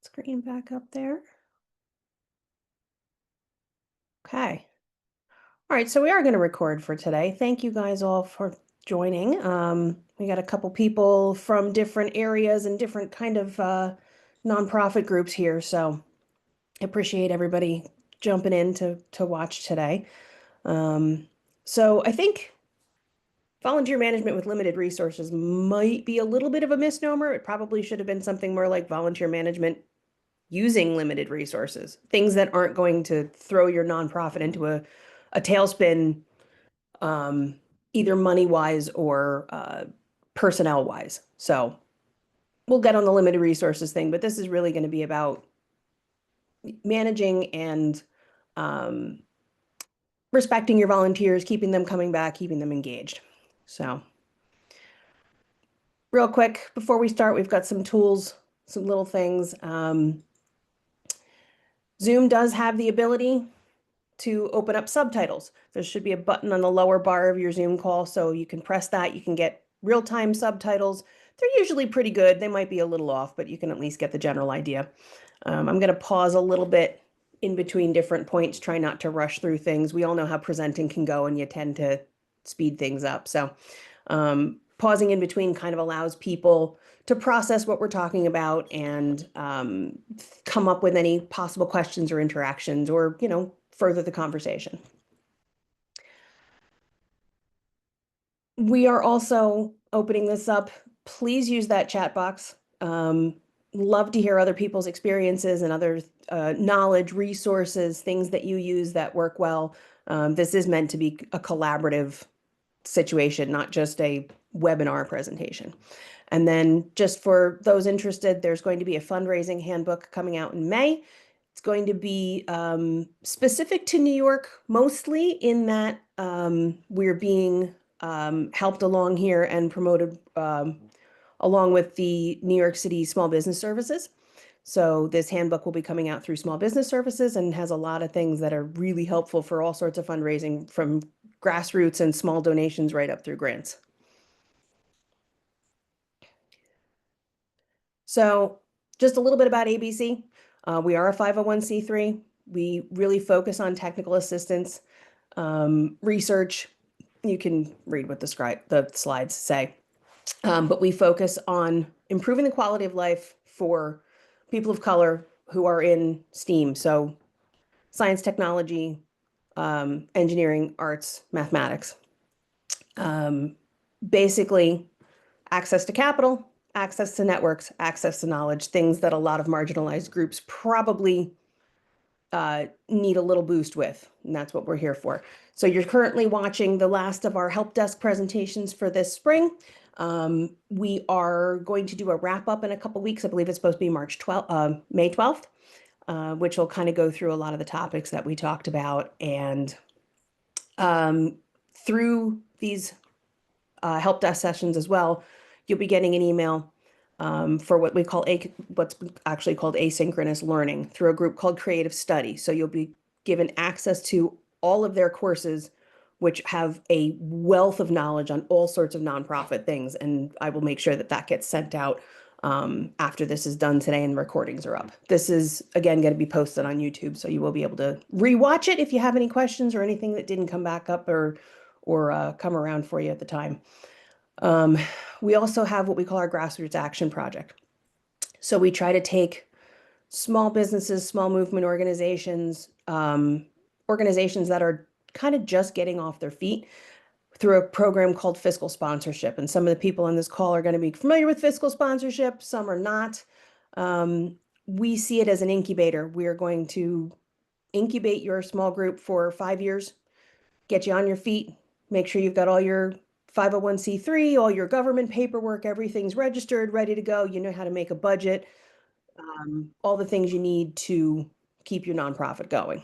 screen back up there. Okay. All right, so we are going to record for today. Thank you guys all for joining. We got a couple people from different areas and different kind of nonprofit groups here, so I appreciate everybody jumping in to watch today. So I think volunteer management with limited resources might be a little bit of a misnomer. It probably should have been something more like volunteer management using limited resources, things that aren't going to throw your nonprofit into a tailspin, either money-wise or personnel-wise. So we'll get on the limited resources thing, but this is really going to be about managing and respecting your volunteers, keeping them coming back, keeping them engaged. So real quick, before we start, we've got some tools, some little things. Zoom does have the ability to open up subtitles. There should be a button on the lower bar of your Zoom call, so you can press that. You can get real-time subtitles. They're usually pretty good. They might be a little off, but you can at least get the general idea. I'm going to pause a little bit in between different points, try not to rush through things. We all know how presenting can go, and you tend to speed things up. So pausing in between kind of allows people to process what we're talking about and come up with any possible questions or interactions or, further the conversation. We are also opening this up. Please use that chat box. Love to hear other people's experiences and other knowledge, resources, things that you use that work well. This is meant to be a collaborative situation, not just a webinar presentation. And then just for those interested, there's going to be a fundraising handbook coming out in May. It's going to be specific to New York, mostly in that we're being helped along here and promoted along with the New York City Small Business Services. So this handbook will be coming out through Small Business Services and has a lot of things that are really helpful for all sorts of fundraising, from grassroots and small donations right up through grants. So just a little bit about ABC. We are a 501c3. We really focus on technical assistance, research. You can read what the slides say. But we focus on improving the quality of life for people of color who are in STEAM. So science, technology, engineering, arts, mathematics. Basically, access to capital, access to networks, access to knowledge, things that a lot of marginalized groups probably need a little boost with, and that's what we're here for. So you're currently watching the last of our help desk presentations for this spring. We are going to do a wrap up in a couple weeks. I believe it's supposed to be May 12th, which will kind of go through a lot of the topics that we talked about. And through these help desk sessions as well, you'll be getting an email for what's actually called asynchronous learning through a group called Creative Study. So you'll be given access to all of their courses, which have a wealth of knowledge on all sorts of nonprofit things. And I will make sure that that gets sent out after this is done today and the recordings are up. This is, again, going to be posted on YouTube, so you will be able to rewatch it if you have any questions or anything that didn't come back up or come around for you at the time. We also have what we call our Grassroots Action Project. So we try to take small businesses, small movement organizations, organizations that are kind of just getting off their feet through a program called fiscal sponsorship. And some of the people on this call are going to be familiar with fiscal sponsorship, some are not. We see it as an incubator. We are going to incubate your small group for 5 years, get you on your feet, make sure you've got all your 501c3, all your government paperwork, everything's registered, ready to go. You know how to make a budget, all the things you need to keep your nonprofit going.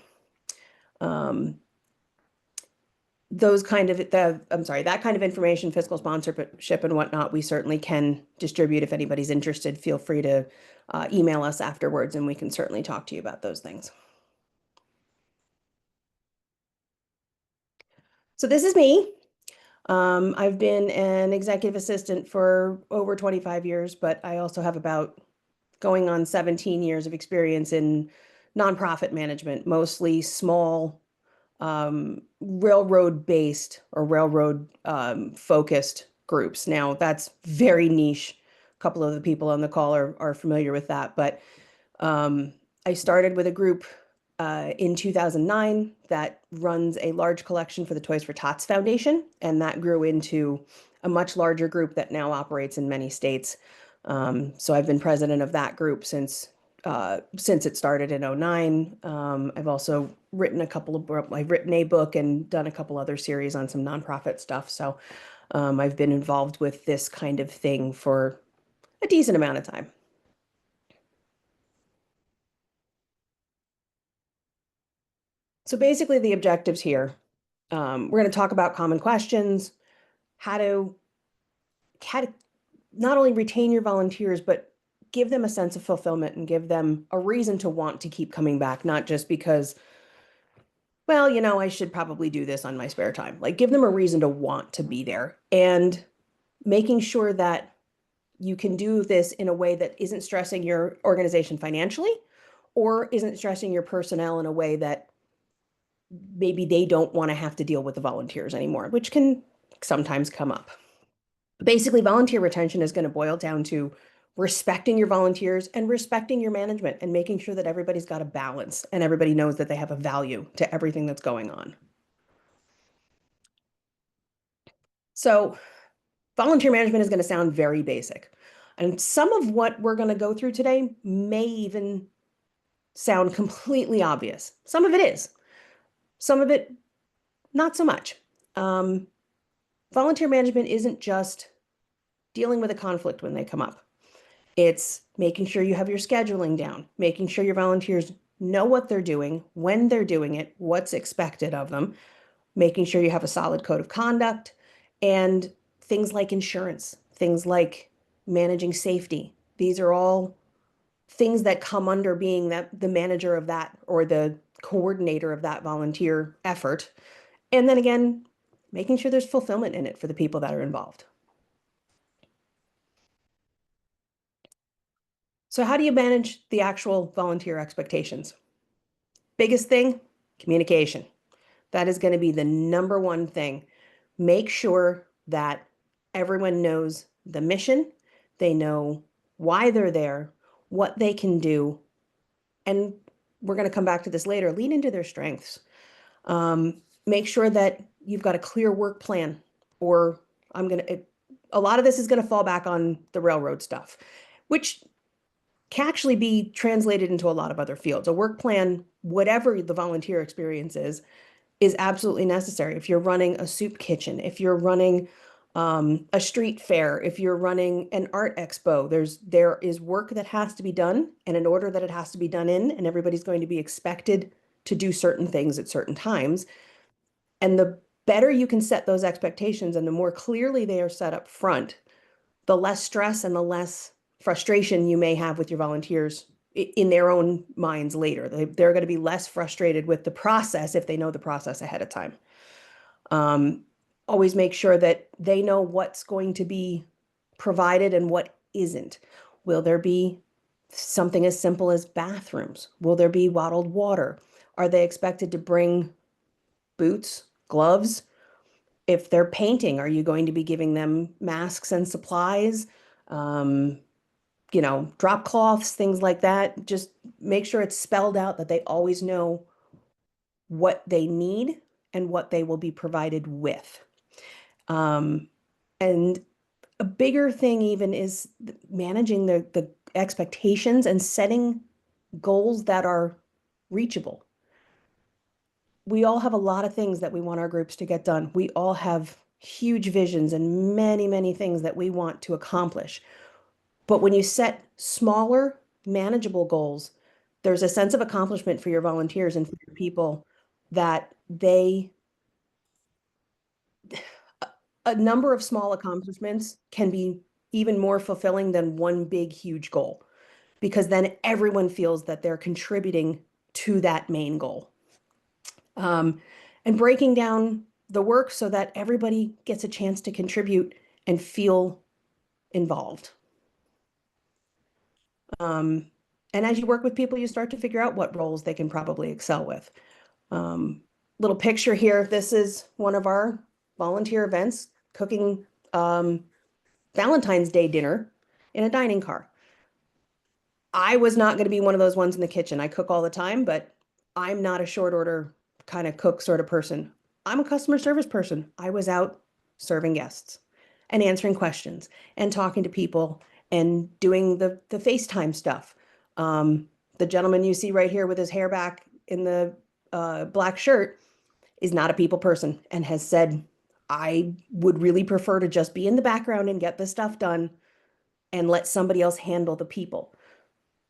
That kind of information, fiscal sponsorship and whatnot, we certainly can distribute. If anybody's interested, feel free to email us afterwards and we can certainly talk to you about those things. So this is me. I've been an executive assistant for over 25 years, but I also have about going on 17 years of experience in nonprofit management, mostly small railroad-based or railroad focused groups. Now, that's very niche. A couple of the people on the call are familiar with that, but I started with a group in 2009 that runs a large collection for the Toys for Tots Foundation, and that grew into a much larger group that now operates in many states. So I've been president of that group since it started in '09. I've also written I've written a book and done a couple other series on some nonprofit stuff. So I've been involved with this kind of thing for a decent amount of time. So basically the objectives here, we're going to talk about common questions, how to, how to not only retain your volunteers, but give them a sense of fulfillment and give them a reason to want to keep coming back, not just because, well, I should probably do this on my spare time. Like give them a reason to want to be there and making sure that you can do this in a way that isn't stressing your organization financially or isn't stressing your personnel in a way that maybe they don't want to have to deal with the volunteers anymore, which can sometimes come up. Basically, volunteer retention is going to boil down to respecting your volunteers and respecting your management and making sure that everybody's got a balance and everybody knows that they have a value to everything that's going on. So volunteer management is going to sound very basic. And some of what we're going to go through today may even sound completely obvious. Some of it is. Some of it, not so much. Volunteer management isn't just dealing with a conflict when they come up. It's making sure you have your scheduling down, making sure your volunteers know what they're doing, when they're doing it, what's expected of them, making sure you have a solid code of conduct, and things like insurance, things like managing safety. These are all things that come under being the manager of that or the coordinator of that volunteer effort. And then again, making sure there's fulfillment in it for the people that are involved. So how do you manage the actual volunteer expectations? Biggest thing, communication. That is going to be the number one thing. Make sure that everyone knows the mission, they know why they're there, what they can do, and we're going to come back to this later, lean into their strengths. Make sure that you've got a clear work plan, or a lot of this is going to fall back on the railroad stuff, which can actually be translated into a lot of other fields. A work plan, whatever the volunteer experience is absolutely necessary. If you're running a soup kitchen, if you're running a street fair, if you're running an art expo, there is work that has to be done and an order that it has to be done in, and everybody's going to be expected to do certain things at certain times. And the better you can set those expectations and the more clearly they are set up front, the less stress and the less frustration you may have with your volunteers in their own minds later. They're going to be less frustrated with the process if they know the process ahead of time. Always make sure that they know what's going to be provided and what isn't. Will there be something as simple as bathrooms? Will there be bottled water? Are they expected to bring boots, gloves? If they're painting, are you going to be giving them masks and supplies? Drop cloths, things like that. Just make sure it's spelled out that they always know what they need and what they will be provided with. And a bigger thing even is managing the expectations and setting goals that are reachable. We all have a lot of things that we want our groups to get done. We all have huge visions and many, many things that we want to accomplish. But when you set smaller, manageable goals, there's a sense of accomplishment for your volunteers and for your people that a number of small accomplishments can be even more fulfilling than one big, huge goal, because then everyone feels that they're contributing to that main goal. And breaking down the work so that everybody gets a chance to contribute and feel involved. And as you work with people, you start to figure out what roles they can probably excel with. Um, Little picture here. This is one of our volunteer events, cooking Valentine's Day dinner in a dining car. I was not going to be one of those ones in the kitchen. I cook all the time, but I'm not a short order kind of cook sort of person. I'm a customer service person. I was out serving guests and answering questions and talking to people and doing the FaceTime stuff. The gentleman you see right here with his hair back in the black shirt is not a people person and has said, I would really prefer to just be in the background and get the stuff done and let somebody else handle the people.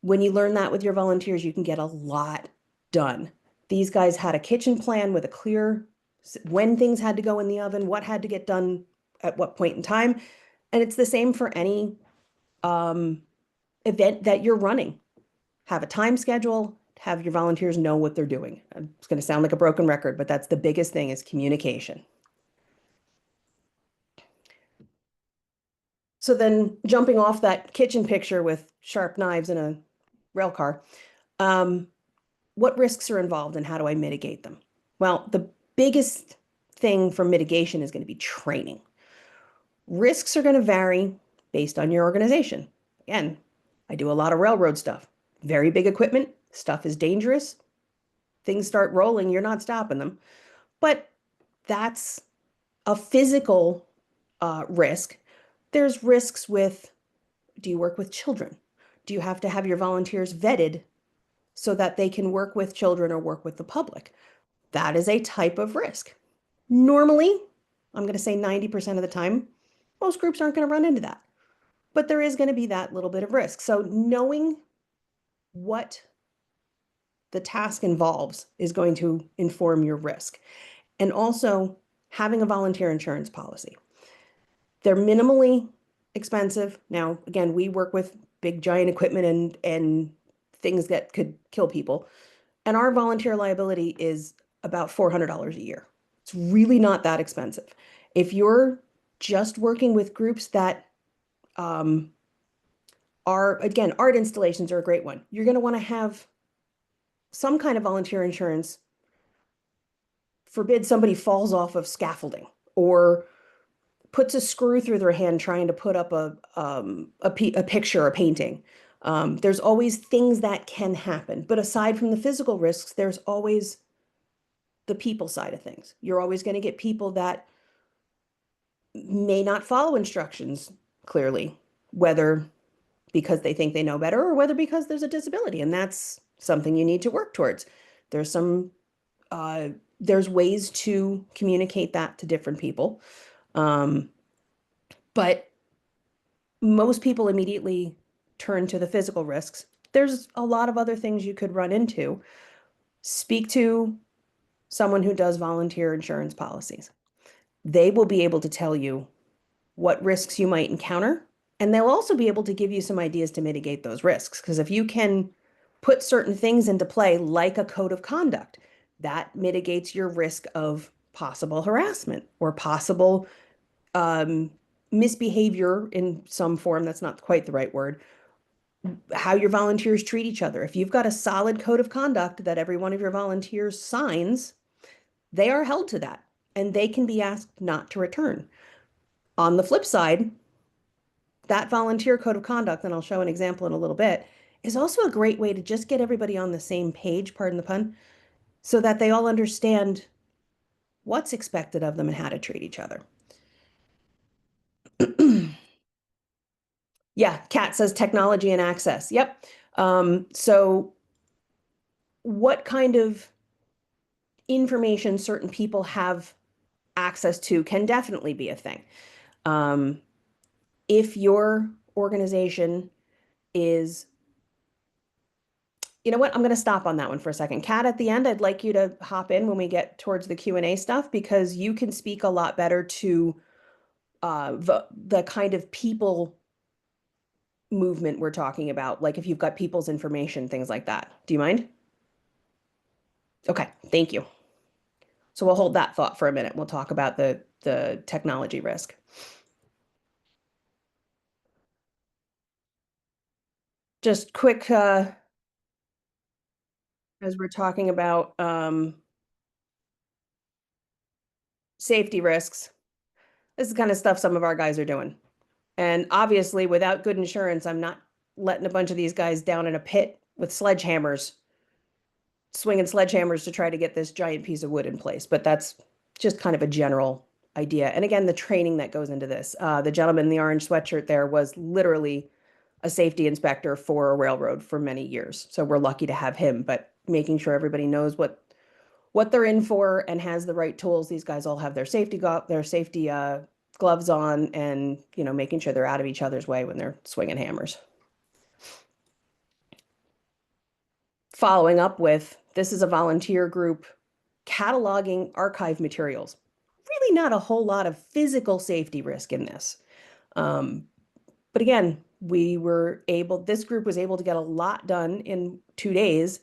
When you learn that with your volunteers, you can get a lot done. These guys had a kitchen plan with a clear when things had to go in the oven, what had to get done at what point in time. And it's the same for any event that you're running. Have a time schedule, have your volunteers know what they're doing. It's going to sound like a broken record, but that's the biggest thing is communication. So then jumping off that kitchen picture with sharp knives in a rail car, what risks are involved and how do I mitigate them? Well, the biggest thing for mitigation is going to be training. Risks are going to vary based on your organization. Again, I do a lot of railroad stuff. Very big equipment, stuff is dangerous. Things start rolling, you're not stopping them. But that's a physical risk. There's risks with, do you work with children? Do you have to have your volunteers vetted so that they can work with children or work with the public? That is a type of risk. Normally, I'm going to say 90% of the time, most groups aren't going to run into that. But there is going to be that little bit of risk. So knowing what the task involves is going to inform your risk. And also having a volunteer insurance policy. They're minimally expensive. Now, again, we work with big giant equipment and things that could kill people. And our volunteer liability is about $400 a year. It's really not that expensive. If you're just working with groups that are, again, art installations are a great one. You're going to want to have some kind of volunteer insurance. Forbid somebody falls off of scaffolding or puts a screw through their hand trying to put up a picture, a painting. There's always things that can happen. But aside from the physical risks, there's always the people side of things. You're always going to get people that may not follow instructions clearly, whether because they think they know better or whether because there's a disability. And that's something you need to work towards. There's some, there's ways to communicate that to different people. But most people immediately turn to the physical risks. There's a lot of other things you could run into. Speak to someone who does volunteer insurance policies. They will be able to tell you what risks you might encounter, and they'll also be able to give you some ideas to mitigate those risks. Because if you can put certain things into play, like a code of conduct, that mitigates your risk of possible harassment or possible misbehavior in some form. That's not quite the right word. How your volunteers treat each other. If you've got a solid code of conduct that every one of your volunteers signs, they are held to that and they can be asked not to return. On the flip side, that volunteer code of conduct, and I'll show an example in a little bit, is also a great way to just get everybody on the same page, pardon the pun, so that they all understand what's expected of them and how to treat each other. Yeah, Kat says technology and access. Yep. So what kind of information certain people have access to can definitely be a thing. If your organization is, you know what, I'm going to stop on that one for a second. Kat, at the end, I'd like you to hop in when we get towards the Q&A stuff, because you can speak a lot better to the kind of people movement we're talking about, like if you've got people's information, things like that. Do you mind? Okay, thank you. So we'll hold that thought for a minute. We'll talk about the technology risk. Just quick, as we're talking about safety risks, this is the kind of stuff some of our guys are doing. And obviously, without good insurance, I'm not letting a bunch of these guys down in a pit with sledgehammers, swinging sledgehammers to try to get this giant piece of wood in place. But that's just kind of a general idea. And again, the training that goes into this. The gentleman in the orange sweatshirt there was literally a safety inspector for a railroad for many years. So we're lucky to have him, but making sure everybody knows what they're in for and has the right tools. These guys all have their safety gloves on, and making sure they're out of each other's way when they're swinging hammers. Following up with, this is a volunteer group cataloging archive materials. Really not a whole lot of physical safety risk in this. But again, this group was able to get a lot done in 2 days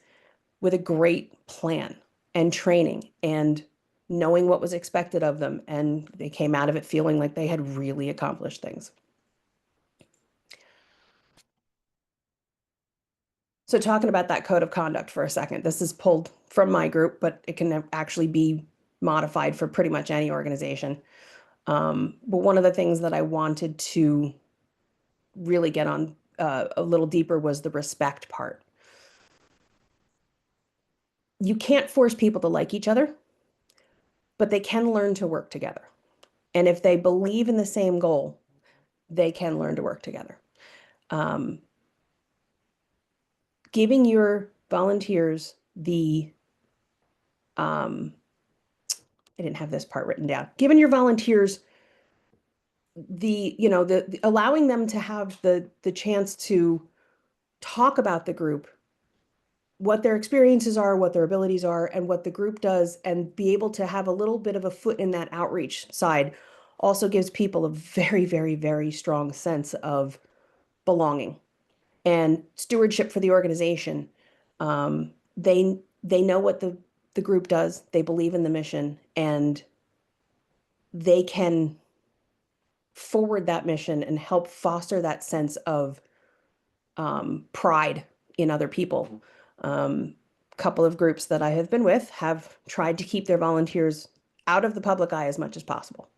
with a great plan and training and knowing what was expected of them. And they came out of it feeling like they had really accomplished things. So talking about that code of conduct for a second, this is pulled from my group, but it can actually be modified for pretty much any organization. But one of the things that I wanted to really get on a little deeper was the respect part. You can't force people to like each other, but they can learn to work together. And if they believe in the same goal, they can learn to work together. Giving your volunteers I didn't have this part written down. Giving your volunteers allowing them to have the chance to talk about the group, what their experiences are, what their abilities are, and what the group does, and be able to have a little bit of a foot in that outreach side also gives people a very, very, very strong sense of belonging and stewardship for the organization. They know what the group does, they believe in the mission, and they can forward that mission and help foster that sense of pride in other people. Couple of groups that I have been with have tried to keep their volunteers out of the public eye as much as possible.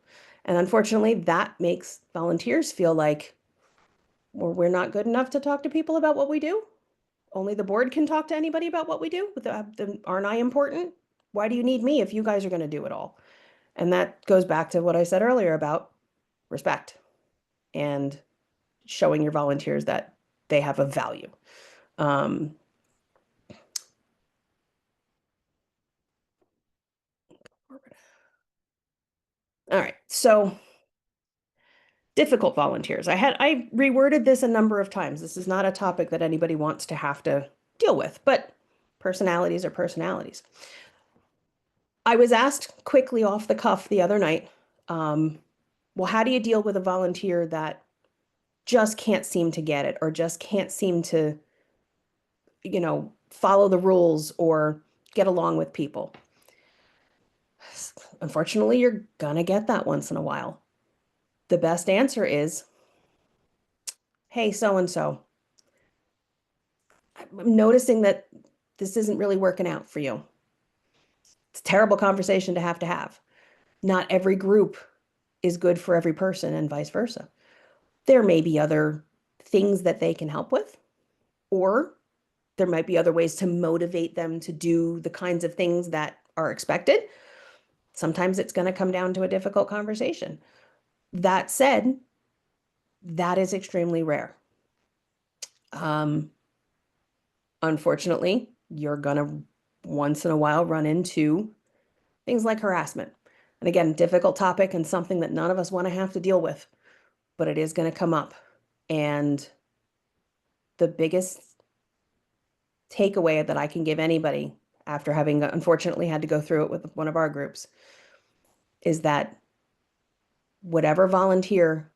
And unfortunately, that makes volunteers feel like, well, we're not good enough to talk to people about what we do. Only the board can talk to anybody about what we do. Aren't I important? Why do you need me if you guys are going to do it all? And that goes back to what I said earlier about respect and showing your volunteers that they have a value. All right, so difficult volunteers. I reworded this a number of times. This is not a topic that anybody wants to have to deal with, but personalities are personalities. I was asked quickly off the cuff the other night, well, how do you deal with a volunteer that just can't seem to get it or just can't seem to, follow the rules or get along with people? Unfortunately, you're gonna get that once in a while. The best answer is, hey, so-and-so, I'm noticing that this isn't really working out for you. It's a terrible conversation to have. Not every group is good for every person and vice versa. There may be other things that they can help with, or there might be other ways to motivate them to do the kinds of things that are expected. Sometimes it's going to come down to a difficult conversation. That said, that is extremely rare. Unfortunately, you're going to once in a while run into things like harassment. And again, difficult topic and something that none of us want to have to deal with, but it is going to come up. And the biggest takeaway that I can give anybody after having unfortunately had to go through it with one of our groups is that whatever volunteer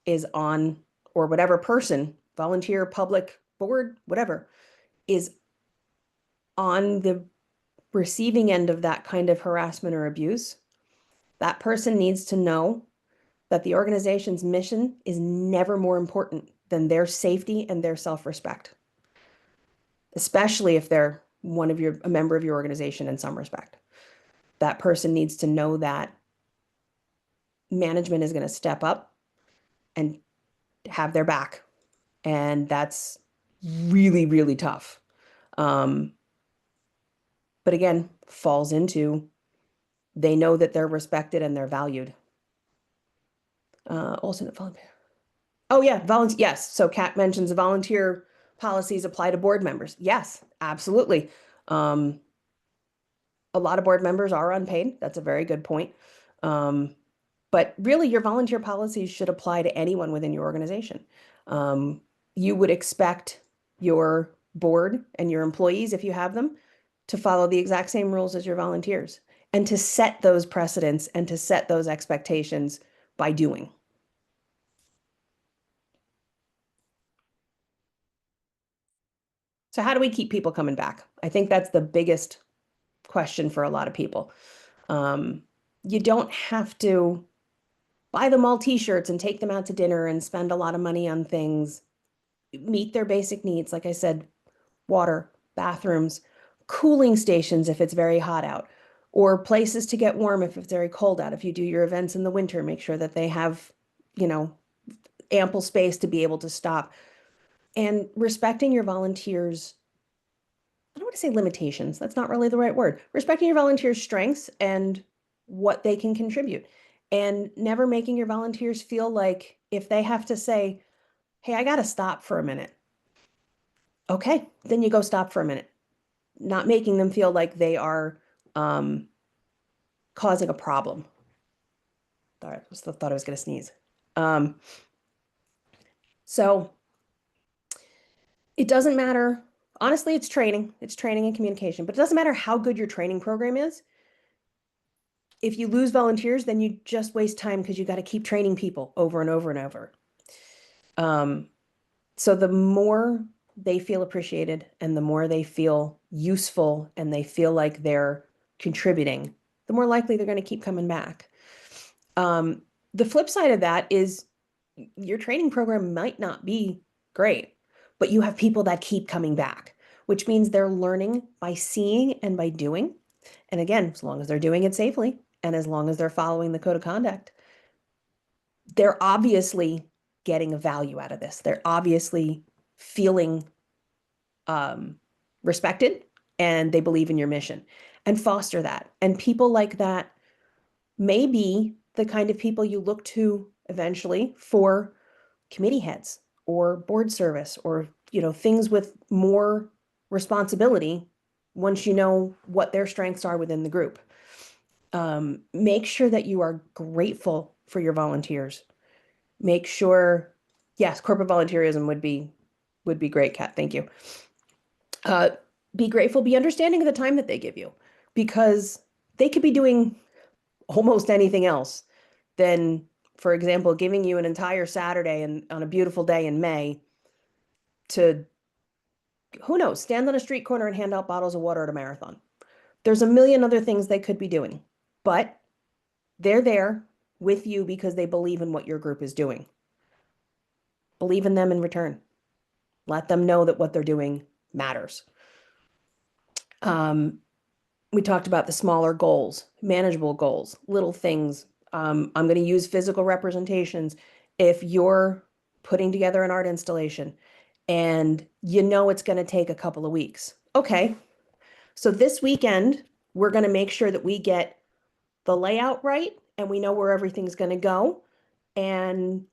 is on, or whatever person, volunteer, public, board, whatever, is on the receiving end of that kind of harassment or abuse, that person needs to know that the organization's mission is never more important than their safety and their self-respect, especially if they're a member of your organization in some respect. That person needs to know that management is going to step up and have their back. And that's really, really tough. But again, falls into they know that they're respected and they're valued. Also, volunteer. Oh yeah, volunteer. Yes. So Kat mentions volunteer policies apply to board members. Yes, absolutely. Um, a lot of board members are unpaid. That's a very good point. But really, your volunteer policies should apply to anyone within your organization. Um, you would expect your board and your employees, if you have them, to follow the exact same rules as your volunteers and to set those precedents and to set those expectations by doing. So how do we keep people coming back? I think that's the biggest question for a lot of people. Um, you don't have to buy them all t-shirts and take them out to dinner and spend a lot of money on things. Meet their basic needs. Like I said, water, bathrooms, cooling stations if it's very hot out, or places to get warm if it's very cold out. If you do your events in the winter, make sure that they have, you know, ample space to be able to stop. And respecting your volunteers, I don't want to say limitations, that's not really the right word. Respecting your volunteers' strengths and what they can contribute. And never making your volunteers feel like if they have to say, hey, I got to stop for a minute. Okay, then you go stop for a minute. Not making them feel like they are um, causing a problem. Thought I was going to sneeze. Um, so it doesn't matter. Honestly, it's training. It's training and communication. But it doesn't matter how good your training program is. If you lose volunteers, then you just waste time because you got to keep training people over and over and over. So the more they feel appreciated and the more they feel useful and they feel like they're contributing, the more likely they're going to keep coming back. The flip side of that is your training program might not be great, but you have people that keep coming back, which means they're learning by seeing and by doing. And again, as long as they're doing it safely and as long as they're following the code of conduct, they're obviously getting a value out of this. They're obviously feeling respected and they believe in your mission and foster that. And people like that may be the kind of people you look to eventually for committee heads or board service or, you know, things with more responsibility once you know what their strengths are within the group. Make sure that you are grateful for your volunteers. Make sure, yes, corporate volunteerism would be great, Kat. Thank you. Be grateful, be understanding of the time that they give you because they could be doing almost anything else than, for example, giving you an entire Saturday and on a beautiful day in May to, who knows, stand on a street corner and hand out bottles of water at a marathon. There's a million other things they could be doing, but they're there with you because they believe in what your group is doing. Believe in them in return. Let them know that what they're doing matters. We talked about the smaller goals, manageable goals, little things. I'm going to use physical representations. If you're putting together an art installation and you know it's going to take a couple of weeks, okay. So this weekend, we're going to make sure that we get the layout right and we know where everything's going to go and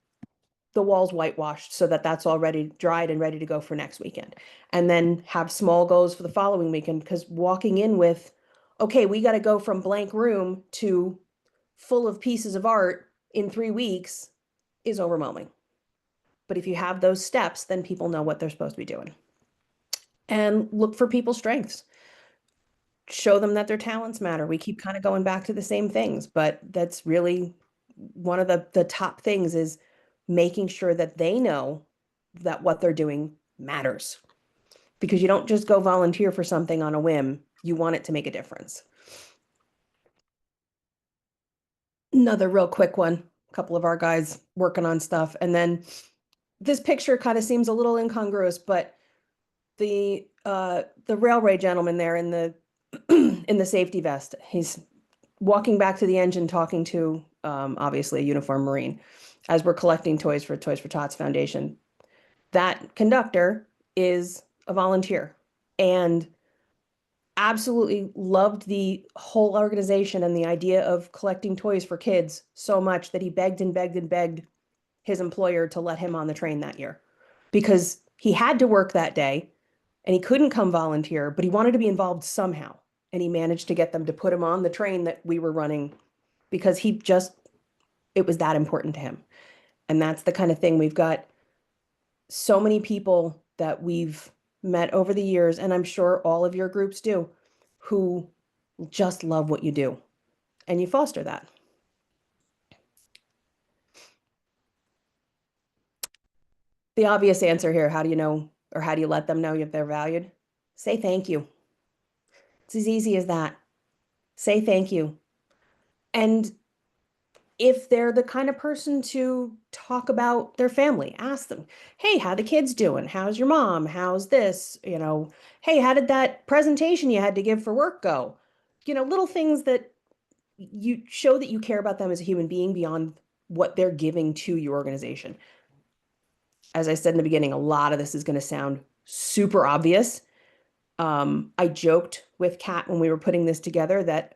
the walls whitewashed so that that's already dried and ready to go for next weekend. And then have small goals for the following weekend because walking in with, okay, we got to go from blank room to full of pieces of art in 3 weeks is overwhelming. But if you have those steps, then people know what they're supposed to be doing. And look for people's strengths. Show them that their talents matter. We keep kind of going back to the same things, but that's really one of the top things is making sure that they know that what they're doing matters. Because you don't just go volunteer for something on a whim. You want it to make a difference. Another real quick one, a couple of our guys working on stuff. And then this picture kind of seems a little incongruous, but the railway gentleman there in the in the safety vest, he's walking back to the engine talking to obviously a uniformed Marine as we're collecting toys for Toys for Tots Foundation. That conductor is a volunteer and absolutely loved the whole organization and the idea of collecting toys for kids so much that he begged and begged and begged his employer to let him on the train that year because he had to work that day and he couldn't come volunteer, but he wanted to be involved somehow. And he managed to get them to put him on the train that we were running because it was that important to him. And that's the kind of thing we've got so many people that we've met over the years, and I'm sure all of your groups do, who just love what you do. And you foster that. The obvious answer here, how do you know, or how do you let them know if they're valued? Say thank you. It's as easy as that. Say thank you. And if they're the kind of person to talk about their family, ask them, hey, how the kids doing? How's your mom? How's this? Hey, how did that presentation you had to give for work go? Little things that you show that you care about them as a human being beyond what they're giving to your organization. As I said in the beginning, a lot of this is going to sound super obvious. I joked with Kat when we were putting this together that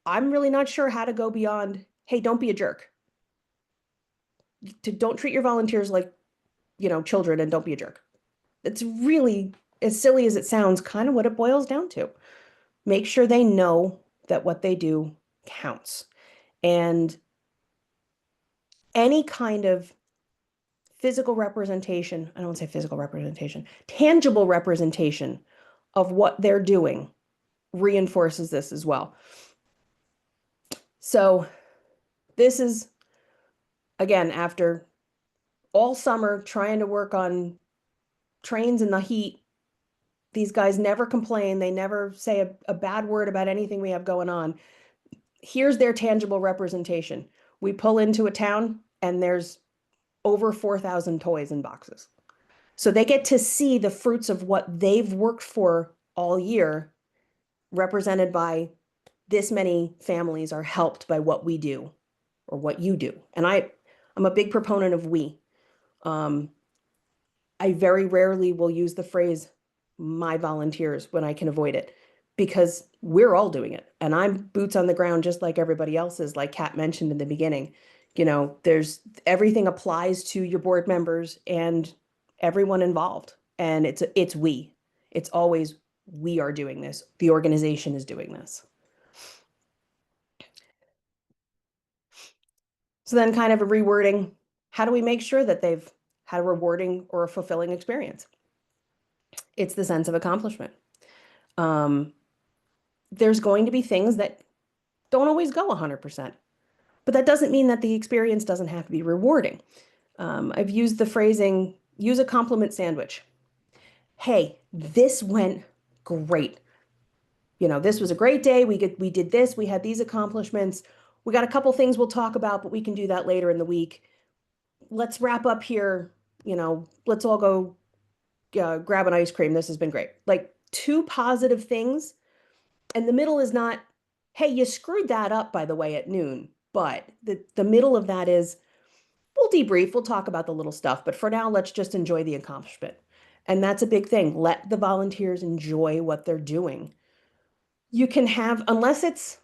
I'm really not sure how to go beyond, hey, don't be a jerk. Don't treat your volunteers like, children, and don't be a jerk. It's really, as silly as it sounds, kind of what it boils down to. Make sure they know that what they do counts. And any kind of physical representation, I don't want to say physical representation, tangible representation of what they're doing reinforces this as well. So this is, again, after all summer trying to work on trains in the heat, these guys never complain. They never say a bad word about anything we have going on. Here's their tangible representation. We pull into a town and there's over 4,000 toys in boxes. So they get to see the fruits of what they've worked for all year, represented by this many families are helped by what we do or what you do. And I'm a big proponent of we. I very rarely will use the phrase my volunteers when I can avoid it because we're all doing it. And I'm boots on the ground just like everybody else is, like Kat mentioned in the beginning. There's everything applies to your board members and everyone involved. And it's we. It's always we are doing this. The organization is doing this. So then kind of a rewording, how do we make sure that they've had a rewarding or a fulfilling experience? It's the sense of accomplishment. There's going to be things that don't always go 100%, but that doesn't mean that the experience doesn't have to be rewarding. I've used the phrasing, use a compliment sandwich. Hey, this went great. This was a great day. We did this. We had these accomplishments. We got a couple things we'll talk about, but we can do that later in the week. Let's wrap up here. Let's all go grab an ice cream. This has been great. Like two positive things. And the middle is not, hey, you screwed that up, by the way, at noon. But the middle of that is, we'll debrief, we'll talk about the little stuff. But for now, let's just enjoy the accomplishment. And that's a big thing. Let the volunteers enjoy what they're doing. You can have, unless it's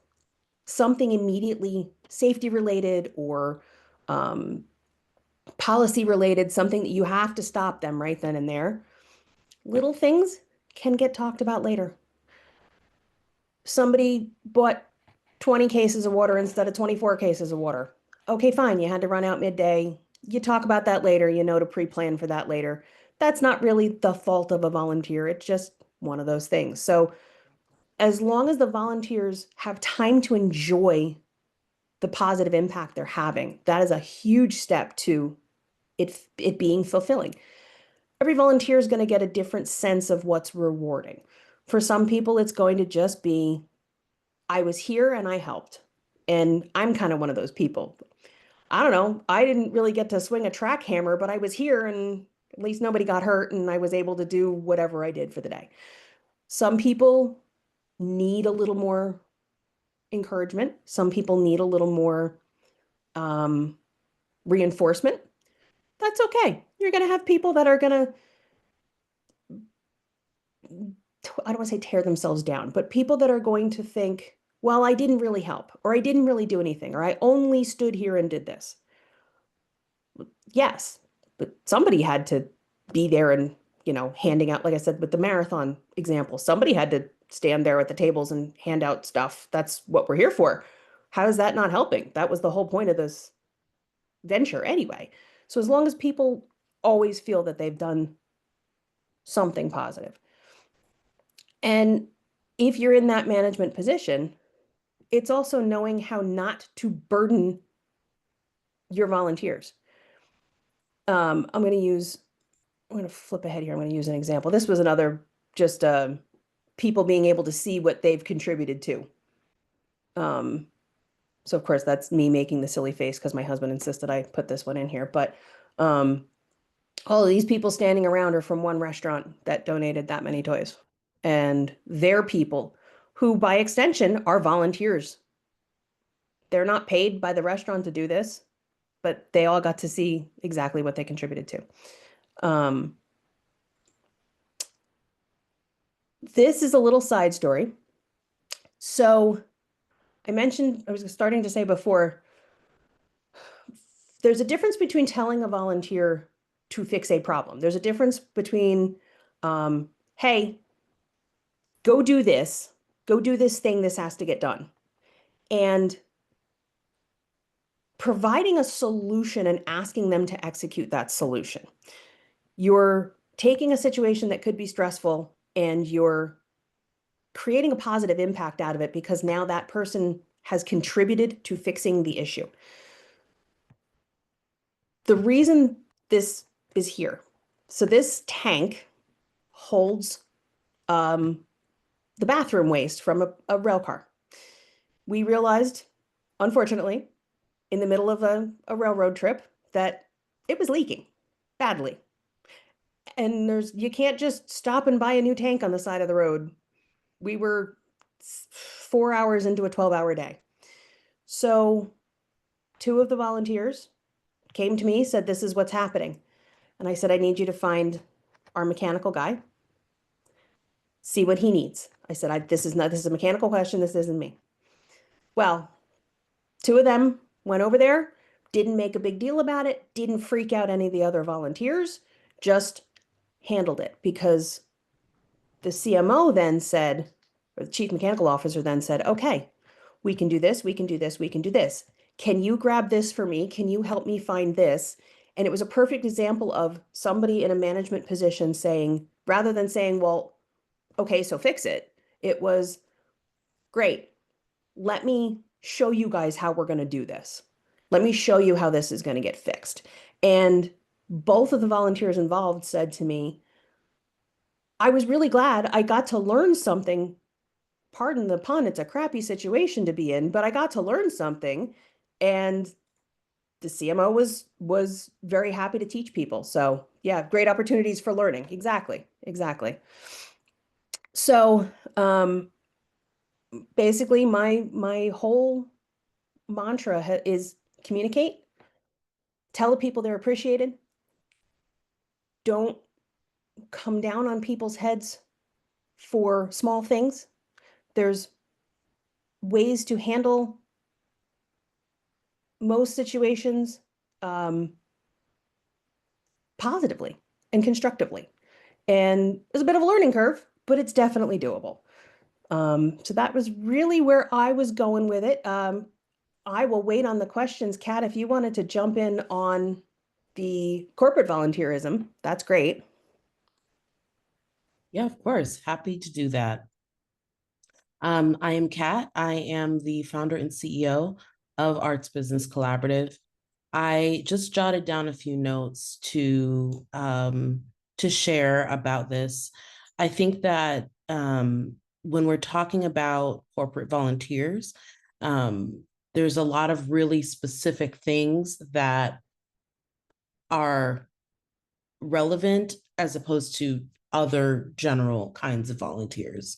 something immediately safety related or policy related, something that you have to stop them right then and there, little things can get talked about later. Somebody bought 20 cases of water instead of 24 cases of water. Okay, fine. You had to run out midday. You talk about that later, to pre-plan for that later. That's not really the fault of a volunteer. It's just one of those things. So as long as the volunteers have time to enjoy the positive impact they're having, that is a huge step to it being fulfilling. Every volunteer is going to get a different sense of what's rewarding. For some people, it's going to just be, I was here and I helped. And I'm kind of one of those people. I don't know, I didn't really get to swing a track hammer, but I was here and at least nobody got hurt and I was able to do whatever I did for the day. Some people need a little more encouragement. Some people need a little more um, reinforcement. That's okay. You're going to have people that are going to, I don't want to say tear themselves down, but people that are going to think, well, I didn't really help, or I didn't really do anything, or I only stood here and did this. Yes, but somebody had to be there and, handing out, like I said, with the marathon example, somebody had to stand there at the tables and hand out stuff. That's what we're here for. How is that not helping? That was the whole point of this venture anyway. So as long as people always feel that they've done something positive. And if you're in that management position, it's also knowing how not to burden your volunteers. I'm going to flip ahead here. I'm going to use an example. This was another just people being able to see what they've contributed to. So of course that's me making the silly face because my husband insisted I put this one in here. But all of these people standing around are from one restaurant that donated that many toys. And they're people who, by extension, are volunteers. They're not paid by the restaurant to do this, but they all got to see exactly what they contributed to. This is a little side story. So I was starting to say before, there's a difference between telling a volunteer to fix a problem. There's a difference between, hey, go do this thing, this has to get done. And providing a solution and asking them to execute that solution. You're taking a situation that could be stressful and you're creating a positive impact out of it because now that person has contributed to fixing the issue. The reason this is here, so this tank holds the bathroom waste from a rail car. We realized, unfortunately, in the middle of a railroad trip that it was leaking badly. And you can't just stop and buy a new tank on the side of the road. We were 4 hours into a 12-hour day. So 2 of the volunteers came to me, said, this is what's happening. And I said, I need you to find our mechanical guy, see what he needs. I said, this is a mechanical question. This isn't me. Well, 2 of them went over there, didn't make a big deal about it, didn't freak out any of the other volunteers, just handled it because the CMO then said, or the chief mechanical officer then said, okay, we can do this, we can do this, we can do this. Can you grab this for me? Can you help me find this? And it was a perfect example of somebody in a management position saying, rather than saying, well, okay, so fix it. It was, great. Let me show you guys how we're going to do this. Let me show you how this is going to get fixed. And both of the volunteers involved said to me, I was really glad I got to learn something. Pardon the pun, it's a crappy situation to be in, but I got to learn something. And the CMO was very happy to teach people. So yeah, great opportunities for learning. Exactly. So basically my whole mantra is communicate, tell the people they're appreciated, don't come down on people's heads for small things. There's ways to handle most situations positively and constructively. And there's a bit of a learning curve, but it's definitely doable. So that was really where I was going with it. I will wait on the questions. Kat, if you wanted to jump in on the corporate volunteerism, that's great. Yeah, of course. Happy to do that. I am Kat. I am the founder and CEO of Arts Business Collaborative. I just jotted down a few notes to share about this. I think that when we're talking about corporate volunteers, there's a lot of really specific things that are relevant as opposed to other general kinds of volunteers.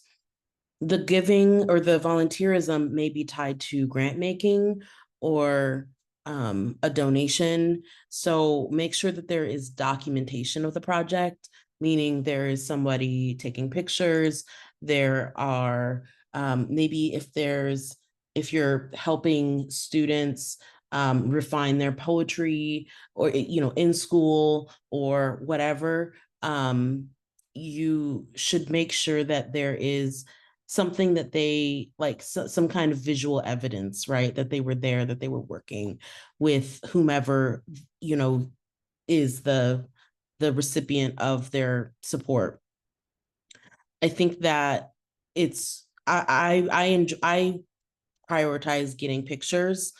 The giving or the volunteerism may be tied to grant making or a donation. So make sure that there is documentation of the project, meaning there is somebody taking pictures. There are maybe if you're helping students refine their poetry or in school or whatever, you should make sure that there is something that they like, some kind of visual evidence, right? That they were there, that they were working with whomever, is the recipient of their support. I think that it's I prioritize getting pictures,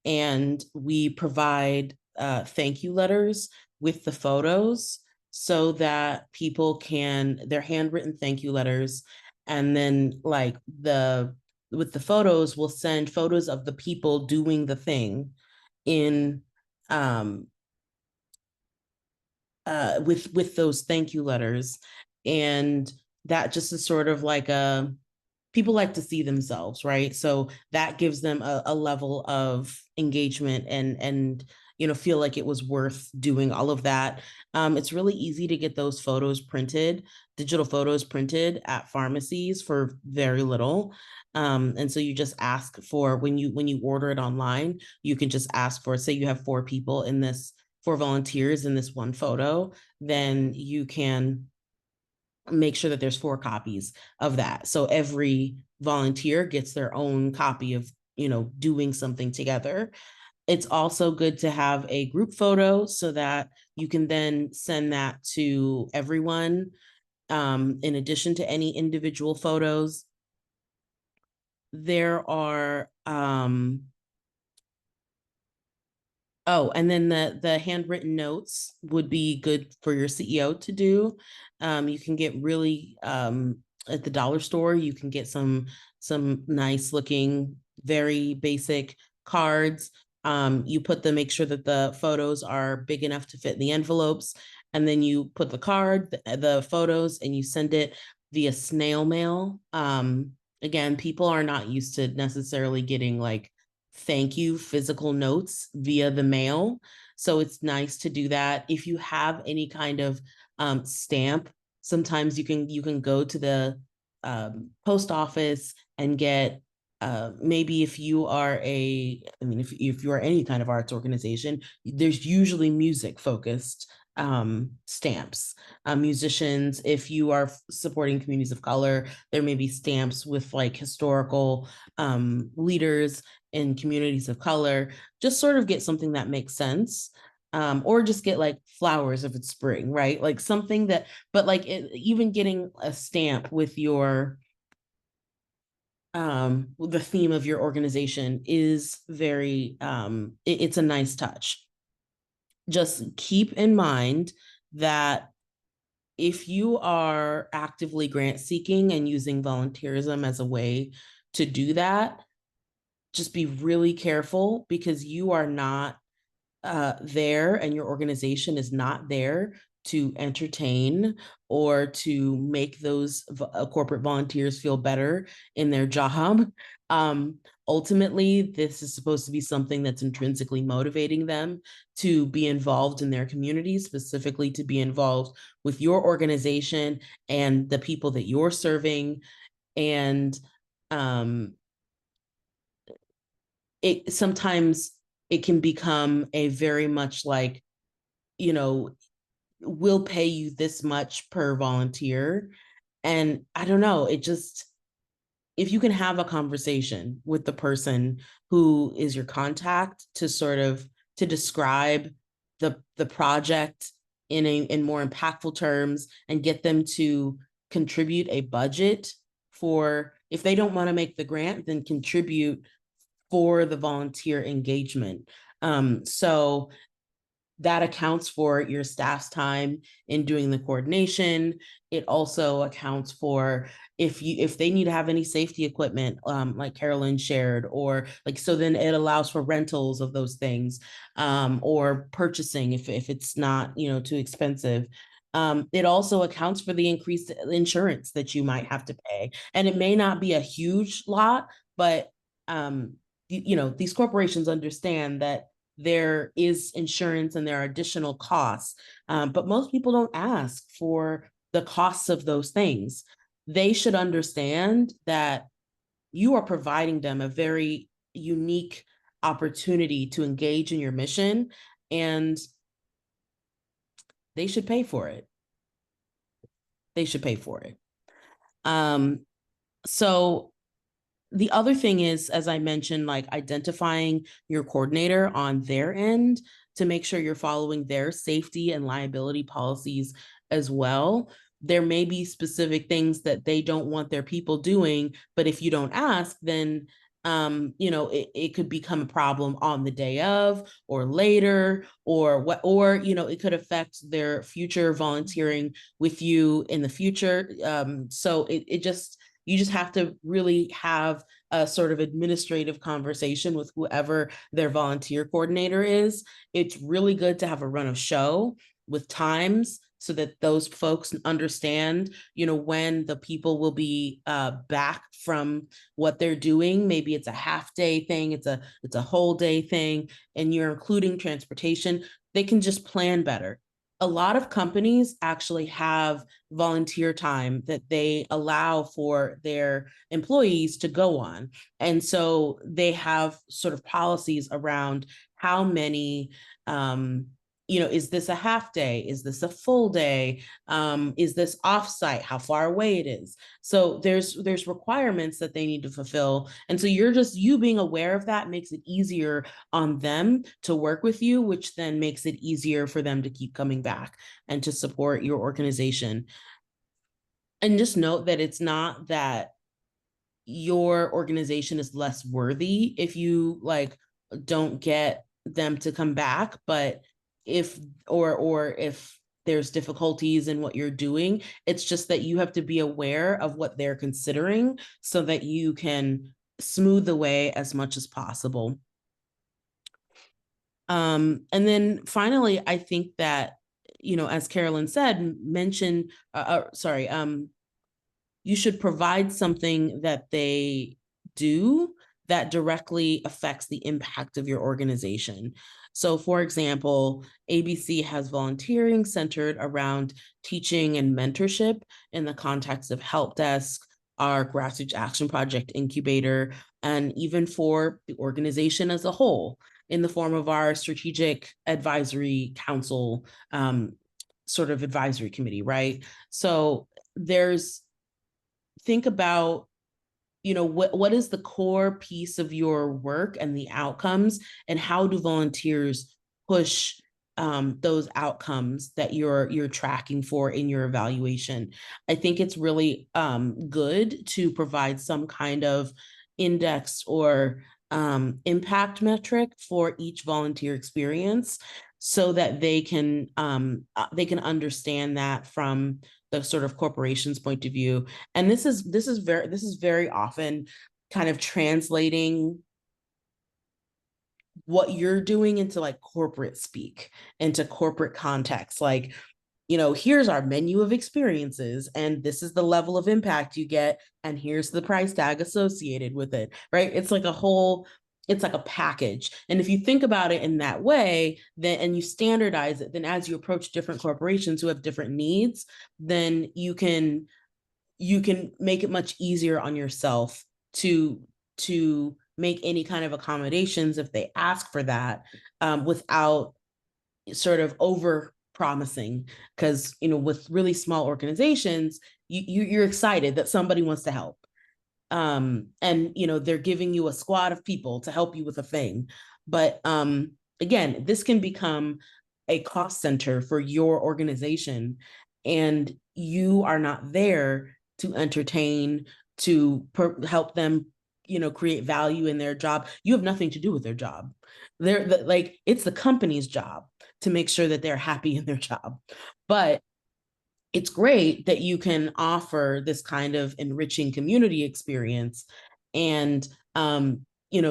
and we provide thank you letters with the photos so that people can, their handwritten thank you letters, and then like with the photos, we'll send photos of the people doing the thing in um with those thank you letters. And that just is sort of like a, people like to see themselves, right? So that gives them a level of engagement and feel like it was worth doing all of that. It's really easy to get those photos printed, digital photos printed at pharmacies for very little. And so you just ask for, when you order it online, you can just ask for, say you have 4 people in this, 4 volunteers in this one photo, then you can make sure that there's 4 copies of that. So every volunteer gets their own copy of, doing something together. It's also good to have a group photo so that you can then send that to everyone, in addition to any individual photos. There are oh, and then the handwritten notes would be good for your CEO to do. You can get really at the dollar store, you can get some nice looking, very basic cards. You put them, make sure that the photos are big enough to fit in the envelopes, and then you put the card, the photos, and you send it via snail mail. Again, people are not used to necessarily getting like thank you physical notes via the mail. So it's nice to do that. If you have any kind of stamp, sometimes you can go to the post office and get maybe if you are if you are any kind of arts organization, there's usually music focused stamps. Musicians, if you are supporting communities of color, there may be stamps with like historical leaders in communities of color. Just sort of get something that makes sense. Or just get like flowers if it's spring, right? Like something that, but like even getting a stamp with your the theme of your organization is very it's a nice touch. Just keep in mind that if you are actively grant seeking and using volunteerism as a way to do that, just be really careful, because you are not there, and your organization is not there to entertain or to make those corporate volunteers feel better in their job. Ultimately, this is supposed to be something that's intrinsically motivating them to be involved in their community, specifically to be involved with your organization and the people that you're serving. And um, it sometimes it can become a very much like, you know, we'll pay you this much per volunteer. And I don't know, it just, if you can have a conversation with the person who is your contact to sort of to describe the project in more impactful terms, and get them to contribute a budget for, if they don't want to make the grant, then contribute for the volunteer engagement. So that accounts for your staff's time in doing the coordination. It also accounts for if they need to have any safety equipment, like Carolyn shared, or like, so then it allows for rentals of those things, or purchasing if it's not, too expensive. It also accounts for the increased insurance that you might have to pay. And it may not be a huge lot, but these corporations understand that there is insurance and there are additional costs. But most people don't ask for the costs of those things. They should understand that you are providing them a very unique opportunity to engage in your mission, and they should pay for it. They should pay for it. So the other thing is, as I mentioned, like identifying your coordinator on their end to make sure you're following their safety and liability policies as well. There may be specific things that they don't want their people doing, but if you don't ask, then it could become a problem on the day of or later, or it could affect their future volunteering with you in the future. So you just have to really have a sort of administrative conversation with whoever their volunteer coordinator is. It's really good to have a run of show with times so that those folks understand, when the people will be back from what they're doing. Maybe it's a half day thing, it's a whole day thing, and you're including transportation. They can just plan better. A lot of companies actually have volunteer time that they allow for their employees to go on. And so they have sort of policies around how many, is this a half day? Is this a full day? Is this offsite? How far away it is? So there's requirements that they need to fulfill. And so you being aware of that makes it easier on them to work with you, which then makes it easier for them to keep coming back and to support your organization. And just note that it's not that your organization is less worthy if you don't get them to come back, but if there's difficulties in what you're doing, it's just that you have to be aware of what they're considering so that you can smooth the way as much as possible. And then finally, I think that, as Carolyn said, you should provide something that they do that directly affects the impact of your organization. So, for example, ABC has volunteering centered around teaching and mentorship in the context of help desk, our grassroots action project incubator, and even for the organization as a whole in the form of our strategic advisory council, sort of advisory committee, right? So think about, what is the core piece of your work and the outcomes, and how do volunteers push those outcomes that you're tracking for in your evaluation. I think it's really good to provide some kind of index or impact metric for each volunteer experience so that they can understand that from the sort of corporation's point of view. And this is very often kind of translating what you're doing into corporate speak, into corporate context. Here's our menu of experiences, and this is the level of impact you get, and here's the price tag associated with it, right? It's like a package. And if you think about it in that way, then, and you standardize it, then as you approach different corporations who have different needs, then you can make it much easier on yourself to make any kind of accommodations if they ask for that, without sort of over promising. Because with really small organizations, you're excited that somebody wants to help, and they're giving you a squad of people to help you with a thing. But again, this can become a cost center for your organization, and you are not there to entertain, to help them create value in their job. You have nothing to do with their job. It's the company's job to make sure that they're happy in their job. But it's great that you can offer this kind of enriching community experience, and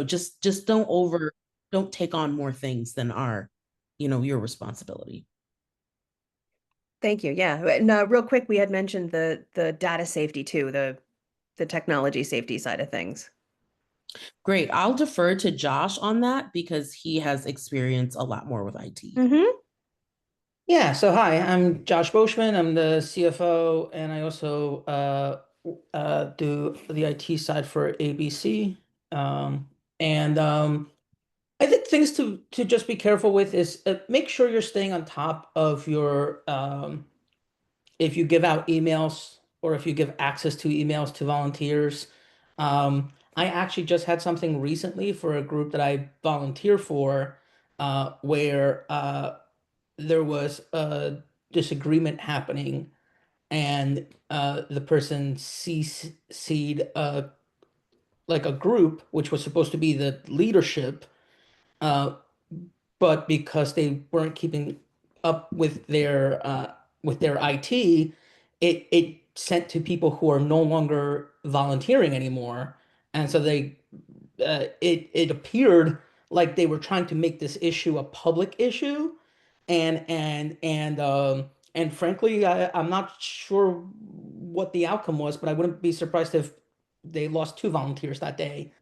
just don't take on more things than are your responsibility. Thank you. Yeah. And real quick, we had mentioned the data safety too, the technology safety side of things. Great. I'll defer to Josh on that because he has experience a lot more with IT. Mm-hmm. Yeah, so hi, I'm Josh Boschman. I'm the CFO, and I also do the IT side for ABC. And I think things to just be careful with is make sure you're staying on top of your if you give out emails or if you give access to emails to volunteers. I actually just had something recently for a group that I volunteer for, where there was a disagreement happening, and the person CC'd like a group which was supposed to be the leadership, uh, but because they weren't keeping up with their IT, it sent to people who are no longer volunteering anymore, and so it appeared like they were trying to make this issue a public issue, and frankly, I'm not sure what the outcome was, but I wouldn't be surprised if they lost two volunteers that day.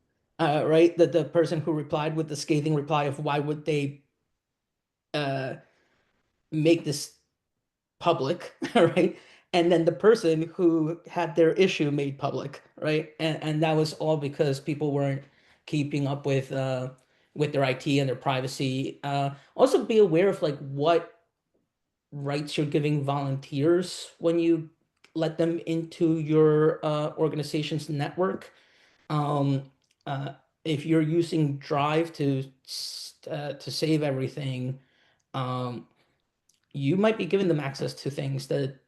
Right? That the person who replied with the scathing reply of why would they uh, make this public, right? And then the person who had their issue made public, right? And that was all because people weren't keeping up with their IT and their privacy. Also be aware of like what rights you're giving volunteers when you let them into your organization's network. Um, uh, if you're using Drive to save everything, um, you might be giving them access to things that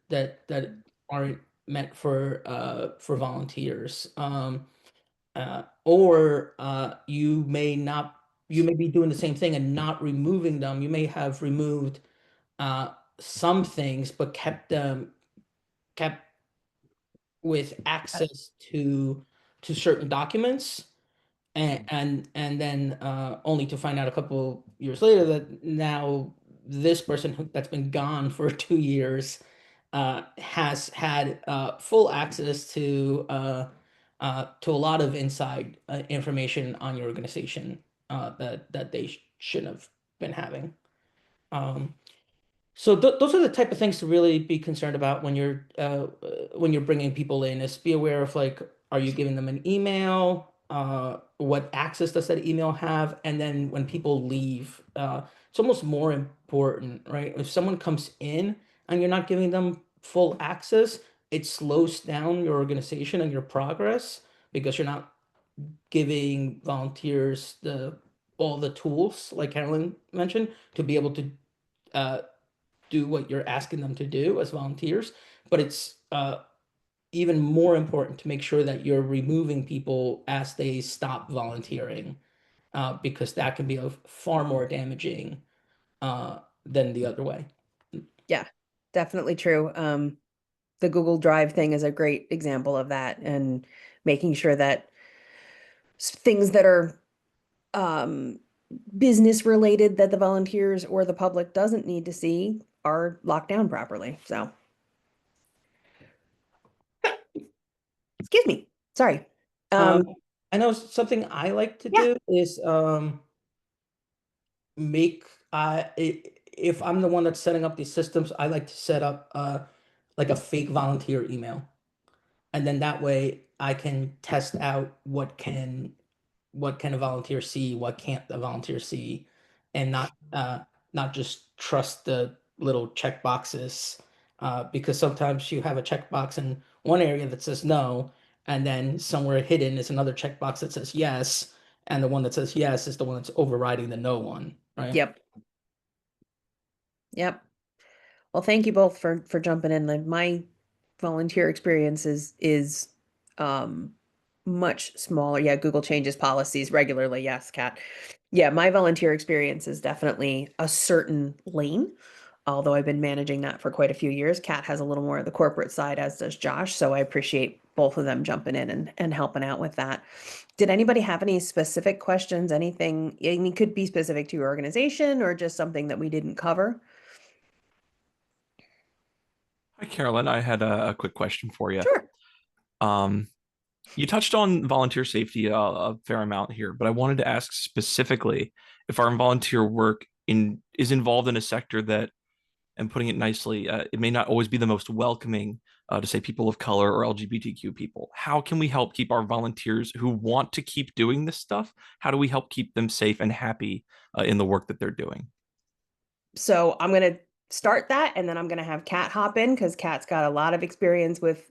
aren't meant for volunteers. Or you may not you may be doing the same thing and not removing them. You may have removed some things, but kept with access to certain documents, and then only to find out a couple years later that now this person that's been gone for 2 years has had full access to a lot of inside information on your organization that they shouldn't have been having. Um, so those are the type of things to really be concerned about when you're bringing people in. Is be aware of like, are you giving them an email? What access does that email have? And then when people leave, it's almost more important, right? If someone comes in and you're not giving them full access, it slows down your organization and your progress because you're not giving volunteers the all the tools, like Carolyn mentioned, to be able to uh, do what you're asking them to do as volunteers, but it's even more important to make sure that you're removing people as they stop volunteering, because that can be a far more damaging than the other way. Yeah, definitely true. The Google Drive thing is a great example of that, and making sure that things that are um, business related that the volunteers or the public doesn't need to see are locked down properly. So, excuse me. Sorry. Um, Um, I know something I like to yeah. do is make if I'm the one that's setting up these systems, I like to set up like a fake volunteer email. And then that way I can test out what can a volunteer see, what can't the volunteer see, and not just trust the little check boxes, because sometimes you have a checkbox in one area that says no, and then somewhere hidden is another checkbox that says yes, and the one that says yes is the one that's overriding the no one, right? Yep. Yep. Well, thank you both for jumping in. Like my volunteer experience is um much smaller. Yeah, Google changes policies regularly. Yes, Kat. Yeah, my volunteer experience is definitely a certain lane, although I've been managing that for quite a few years. Kat has a little more of the corporate side, as does Josh. So I appreciate both of them jumping in and helping out with that. Did anybody have any specific questions? Anything, I mean, could be specific to your organization or just something that we didn't cover? Hi, Carolyn. I had a quick question for you. Sure. Um, you touched on volunteer safety a fair amount here, but I wanted to ask specifically if our volunteer work is involved in a sector that, and putting it nicely, it may not always be the most welcoming to say people of color or LGBTQ people. How can we help keep our volunteers who want to keep doing this stuff? How do we help keep them safe and happy in the work that they're doing? So I'm going to start that and then I'm going to have Kat hop in because Kat's got a lot of experience with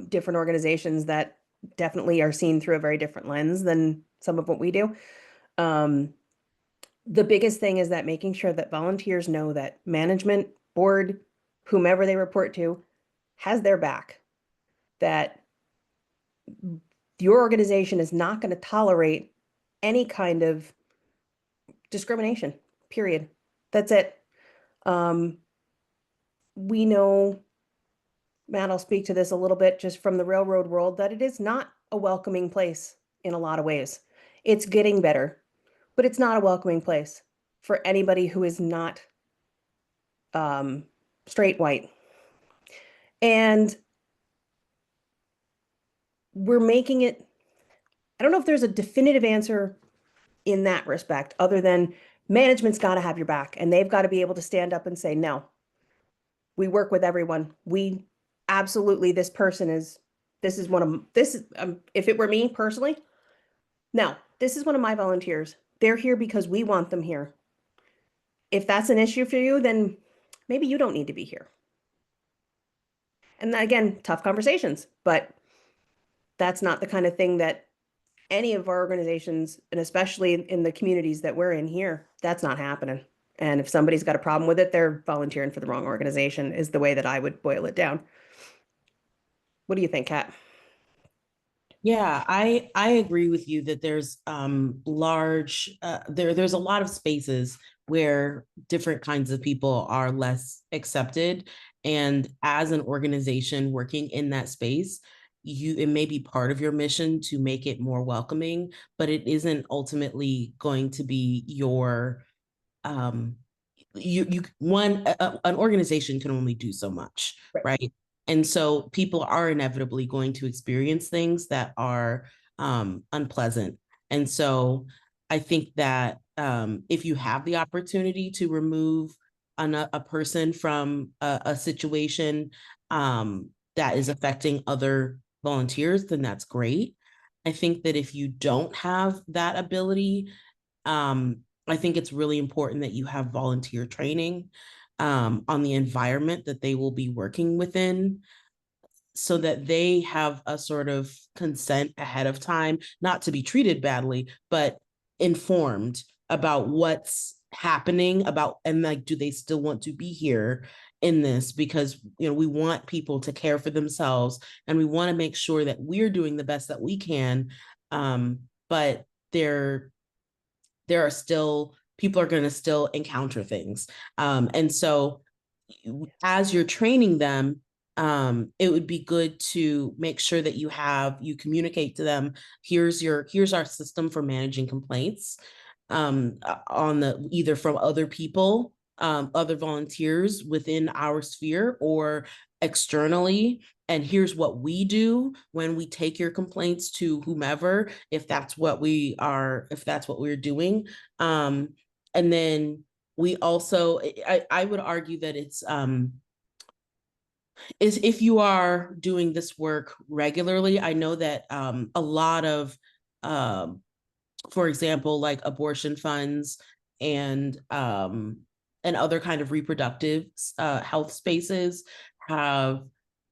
different organizations that definitely are seen through a very different lens than some of what we do. Um, the biggest thing is that making sure that volunteers know that management, board, whomever they report to, has their back, that your organization is not going to tolerate any kind of discrimination, period. That's it. We know, Matt, I'll speak to this a little bit just from the railroad world, that it is not a welcoming place in a lot of ways. It's getting better, but it's not a welcoming place for anybody who is not straight white. And we're making it, I don't know if there's a definitive answer in that respect, other than management's got to have your back and they've got to be able to stand up and say, no, we work with everyone. We absolutely, this is one of, this is, if it were me personally, no, this is one of my volunteers. They're here because we want them here. If that's an issue for you, then maybe you don't need to be here. And again, tough conversations, but that's not the kind of thing that any of our organizations, and especially in the communities that we're in here, that's not happening. And if somebody's got a problem with it, they're volunteering for the wrong organization, is the way that I would boil it down. What do you think, Kat? Yeah, I agree with you that there's there's a lot of spaces where different kinds of people are less accepted. And as an organization working in that space, it may be part of your mission to make it more welcoming, but it isn't ultimately going to be your um an organization can only do so much, right? And so people are inevitably going to experience things that are unpleasant. And so I think that if you have the opportunity to remove a person from a situation that is affecting other volunteers, then that's great. I think that if you don't have that ability, I think it's really important that you have volunteer training on the environment that they will be working within so that they have a sort of consent ahead of time, not to be treated badly, but informed about what's happening about, and like, do they still want to be here in this? Because, you know, we want people to care for themselves and we want to make sure that we're doing the best that we can. But there are still, people are going to still encounter things. And so as you're training them, it would be good to make sure that you communicate to them, here's our system for managing complaints on the, either from other people, other volunteers within our sphere or externally. And here's what we do when we take your complaints to whomever, if that's what we're doing. And then we also, I would argue that it's, is if you are doing this work regularly. I know that a lot of, for example, like abortion funds and other kind of reproductive health spaces have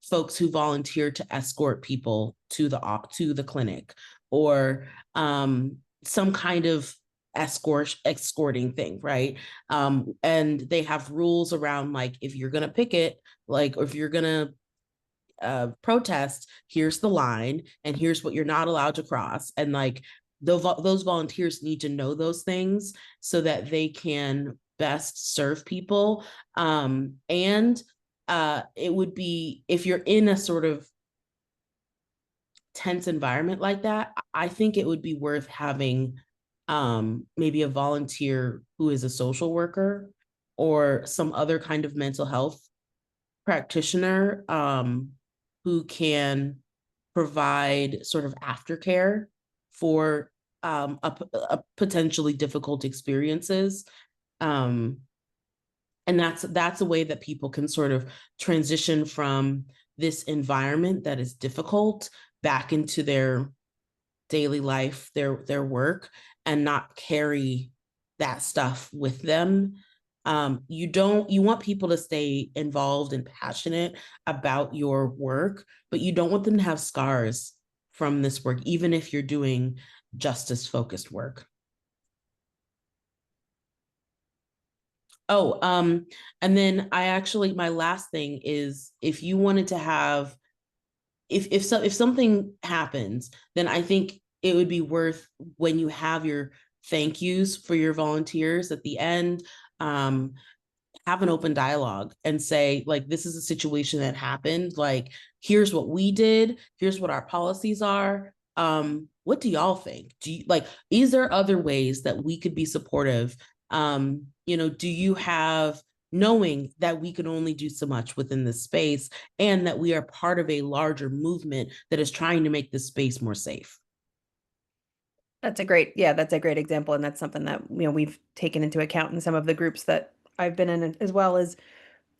folks who volunteer to escort people to the clinic, or some kind of escorting thing, right? And they have rules around, like, if you're gonna picket, like, or if you're gonna protest, here's the line and here's what you're not allowed to cross. And like, those volunteers need to know those things so that they can best serve people. And it would be, if you're in a sort of tense environment like that, I think it would be worth having maybe a volunteer who is a social worker or some other kind of mental health practitioner who can provide sort of aftercare for a potentially difficult experiences. And that's a way that people can sort of transition from this environment that is difficult back into their daily life, their work, and not carry that stuff with them. You want people to stay involved and passionate about your work, but you don't want them to have scars from this work, even if you're doing justice focused work. Oh, and then my last thing is, if you wanted to have, if something happens, then I think it would be worth, when you have your thank yous for your volunteers at the end, have an open dialogue and say, like, this is a situation that happened. Like, here's what we did. Here's what our policies are. What do y'all think? Is there other ways that we could be supportive? Do you have, knowing that we can only do so much within this space and that we are part of a larger movement that is trying to make this space more safe? That's a great example. And that's something that, we've taken into account in some of the groups that I've been in, as well as,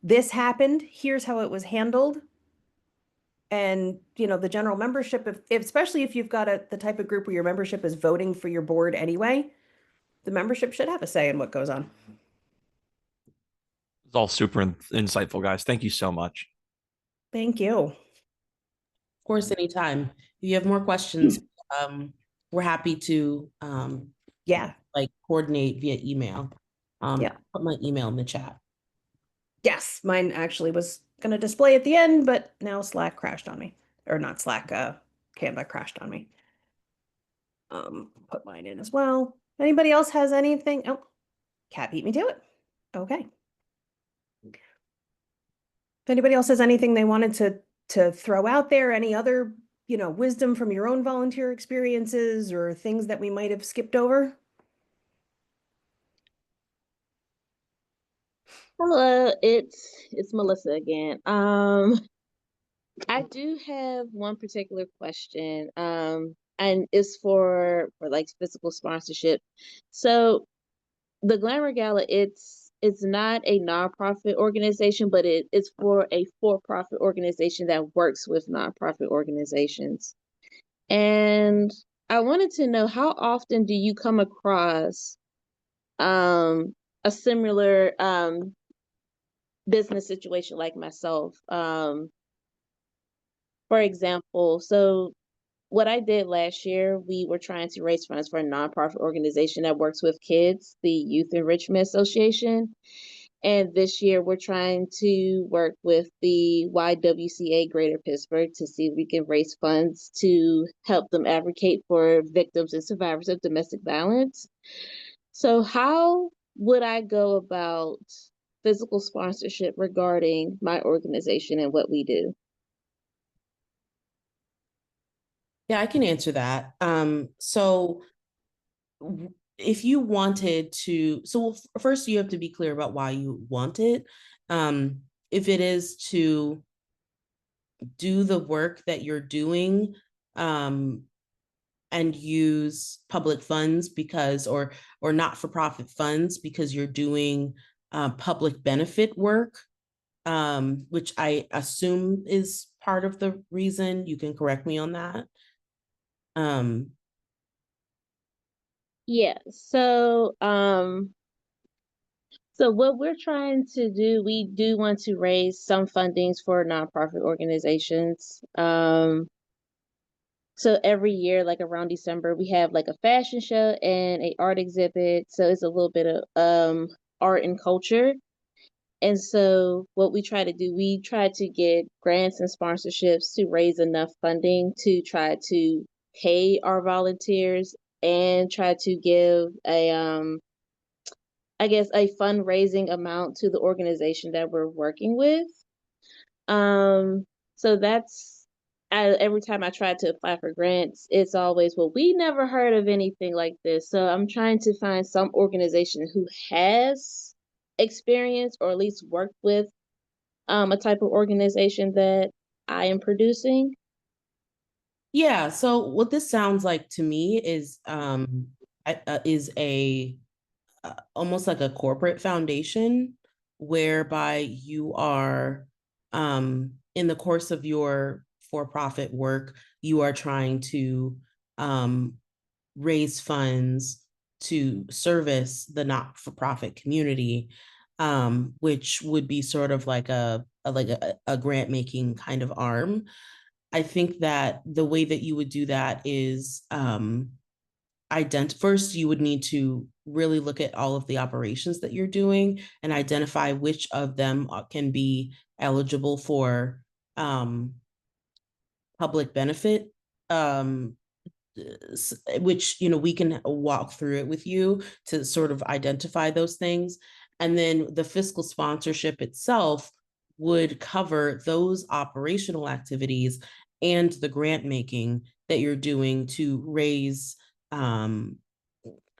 this happened, here's how it was handled. And, the general membership, especially if you've got the type of group where your membership is voting for your board anyway, the membership should have a say in what goes on. It's all super insightful, guys. Thank you so much. Thank you. Of course, anytime. If you have more questions, we're happy to coordinate via email. Yeah. Put my email in the chat. Yes, mine actually was going to display at the end, but now Slack crashed on me. Or not Slack, Canva crashed on me. Put mine in as well. Anybody else has anything? Oh, Cat beat me to it. Okay. If anybody else has anything they wanted to throw out there, any other, wisdom from your own volunteer experiences or things that we might have skipped over? Hello, it's Melissa again. I do have one particular question, and it's for like physical sponsorship. So the Glamour Gala, it's not a nonprofit organization, but it's for a for-profit organization that works with nonprofit organizations. And I wanted to know, how often do you come across a similar business situation like myself? For example, so what I did last year, we were trying to raise funds for a nonprofit organization that works with kids, the Youth Enrichment Association. And this year we're trying to work with the YWCA Greater Pittsburgh to see if we can raise funds to help them advocate for victims and survivors of domestic violence. So how would I go about physical sponsorship regarding my organization and what we do? Yeah, I can answer that. So if you wanted to, first you have to be clear about why you want it. If it is to do the work that you're doing, and use public funds or not-for-profit funds because you're doing public benefit work, which I assume is part of the reason. You can correct me on that. Yeah, so what we're trying to do, we do want to raise some fundings for nonprofit organizations. So every year, like around December, we have like a fashion show and a art exhibit. So it's a little bit of art and culture. And so what we try to do, we try to get grants and sponsorships to raise enough funding to try to pay our volunteers and try to give a I guess a fundraising amount to the organization that we're working with. So that's every time I try to apply for grants, it's always, well, we never heard of anything like this. So I'm trying to find some organization who has experience or at least worked with a type of organization that I am producing. Yeah, so what this sounds like to me is a almost like a corporate foundation whereby you are in the course of your for-profit work, you are trying to raise funds to service the not-for-profit community, which would be sort of like a grant making kind of arm. I think that the way that you would do that is first you would need to really look at all of the operations that you're doing and identify which of them can be eligible for public benefit, which we can walk through it with you to sort of identify those things. And then the fiscal sponsorship itself would cover those operational activities and the grant making that you're doing to raise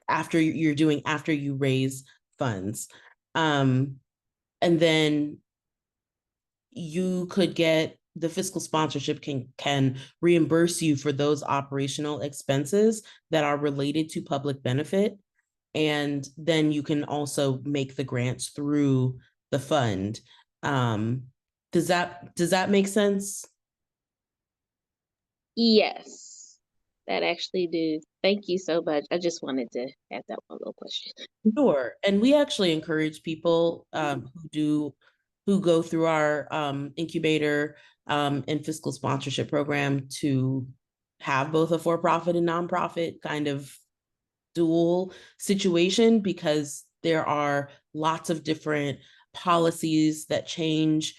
after you raise funds. And then you could get the fiscal sponsorship can reimburse you for those operational expenses that are related to public benefit. And then you can also make the grants through the fund. Does that make sense? Yes, that actually do. Thank you so much. I just wanted to add that one little question. Sure. And we actually encourage people who go through our incubator and fiscal sponsorship program to have both a for-profit and nonprofit kind of dual situation, because there are lots of different policies that change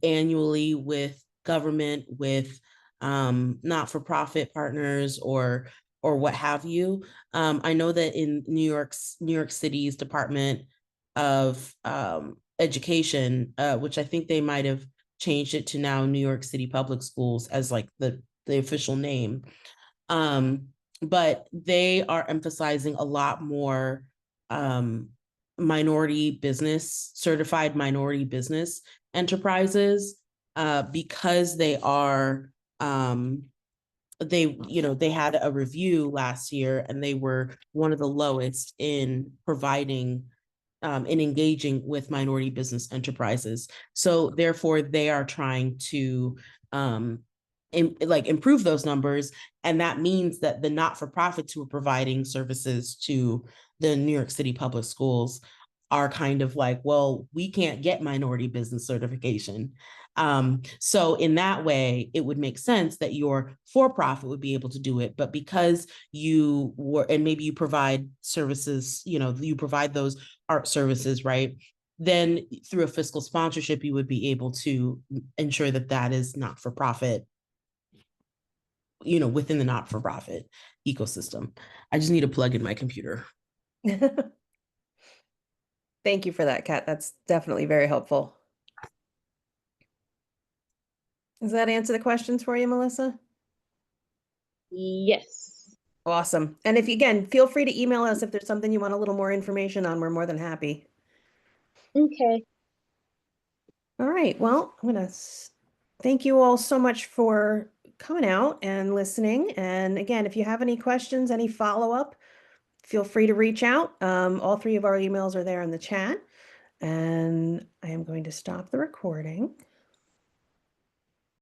annually with government, with not-for-profit partners or what have you. I know that in New York City's Department of Education, which I think they might have changed it to now New York City Public Schools as like the official name. But they are emphasizing a lot more certified minority business enterprises because they are they had a review last year and they were one of the lowest in providing in engaging with minority business enterprises. So therefore they are trying to improve those numbers. And that means that the not-for-profits who are providing services to the New York City public schools are kind of like, well, we can't get minority business certification. So in that way, it would make sense that your for-profit would be able to do it. But because you were, and maybe you provide services, you provide those art services, right? Then through a fiscal sponsorship, you would be able to ensure that that is not-for-profit, within the not-for-profit ecosystem. I just need to plug in my computer. Thank you for that, Kat. That's definitely very helpful. Does that answer the questions for you, Melissa? Yes. Awesome. And again, feel free to email us if there's something you want a little more information on. We're more than happy. Okay. All right. Well, I'm going to thank you all so much for coming out and listening. And again, if you have any questions, any follow-up, feel free to reach out. All three of our emails are there in the chat. And I am going to stop the recording.